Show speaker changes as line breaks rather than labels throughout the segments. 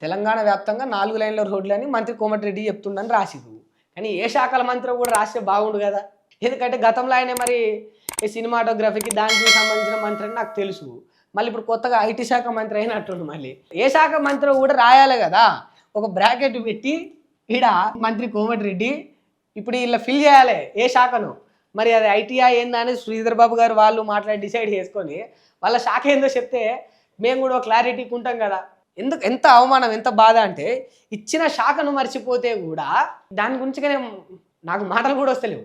తెలంగాణ వ్యాప్తంగా 4 లైన్ల రోడ్లని మంత్రి కోమటిరెడ్డి చెప్తుండని రాసిరు. కానీ ఏ శాఖల మంత్రో కూడా రాస్తే బాగుండు కదా. ఎందుకంటే గతంలో ఆయనే మరి ఈ సినిమాటోగ్రఫీకి దానికి సంబంధించిన మంత్రి అని నాకు తెలుసు. మళ్ళీ ఇప్పుడు కొత్తగా ఐటీ శాఖ మంత్రి అయినట్టుండు. మళ్ళీ ఏ శాఖ మంత్రో కూడా రాయాలి కదా. ఒక బ్రాకెట్ పెట్టి ఈడ మంత్రి కోమటిరెడ్డి ఇప్పుడు ఇలా ఫిల్ చేయాలి ఏ శాఖను. మరి అది ఐటీఐ ఏందని శ్రీధర్ బాబు గారు వాళ్ళు మాట్లాడి డిసైడ్ చేసుకొని వాళ్ళ శాఖ ఏందో చెప్తే మేము కూడా క్లారిటీకి ఉంటాం కదా. ఎందుకు ఎంత అవమానం, ఎంత బాధ అంటే ఇచ్చిన శాఖను మర్చిపోతే కూడా దాని గురించి నాకు మాటలు కూడా వస్తలేవు.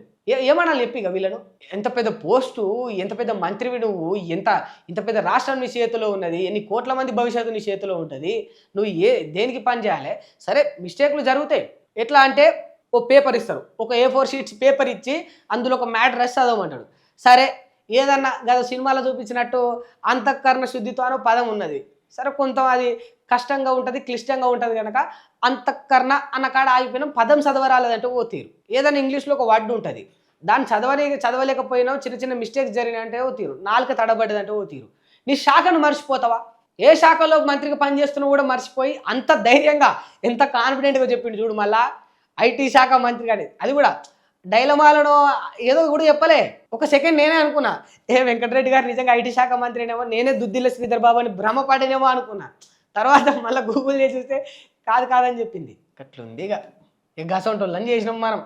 ఏమనాలి చెప్పిగా వీళ్ళను. ఎంత పెద్ద పోస్టు, ఎంత పెద్ద మంత్రివి నువ్వు, ఇంత పెద్ద రాష్ట్రం నీ చేతిలో ఉన్నది, ఎన్ని కోట్ల మంది భవిష్యత్తు నీ చేతిలో ఉంటుంది, నువ్వు దేనికి పని చేయాలి. సరే మిస్టేక్లు జరుగుతాయి. ఎట్లా అంటే ఓ పేపర్ ఇస్తారు, ఒక A4 షీట్స్ పేపర్ ఇచ్చి అందులో ఒక మ్యాటర్ రాసి చదవమంటాడు. సరే ఏదన్నా గత సినిమాలో చూపించినట్టు అంతఃకరణ శుద్ధితో అనే పదం ఉన్నది. సరే కొంత అది కష్టంగా ఉంటుంది, క్లిష్టంగా ఉంటుంది కనుక అంతఃకరణ అన్న కాడ ఆగిపోయినాం. పదం చదవరాలేదంటే ఓ తీరు. ఏదైనా ఇంగ్లీష్లో ఒక వర్డ్ ఉంటుంది, దాన్ని చదవలేకపోయినావు, చిన్న చిన్న మిస్టేక్స్ జరిగినాయంటే ఓ తీరు, నాలుక తడబడ్డదంటే ఓ తీరు. నీ శాఖను మర్చిపోతావా? ఏ శాఖలో మంత్రిగా పనిచేస్తున్నా కూడా మర్చిపోయి అంత ధైర్యంగా ఎంత కాన్ఫిడెంట్గా చెప్పిండు చూడు. మళ్ళా ఐటీ శాఖ మంత్రి కానీ అది కూడా డైలమాలను ఏదో కూడా చెప్పలే. ఒక సెకండ్ నేనే అనుకున్నా వెంకటరెడ్డి గారు నిజంగా ఐటీ శాఖ మంత్రినేమో, నేనే దుద్దిల్ల శ్రీధర్ బాబు అని భ్రమపడినేమో అనుకున్నా. తర్వాత మళ్ళీ గూగుల్ చేసి చూస్తే కాదని చెప్పింది. అట్లుంది ఇక గసంటోళ్ళని చేసినాం మనం.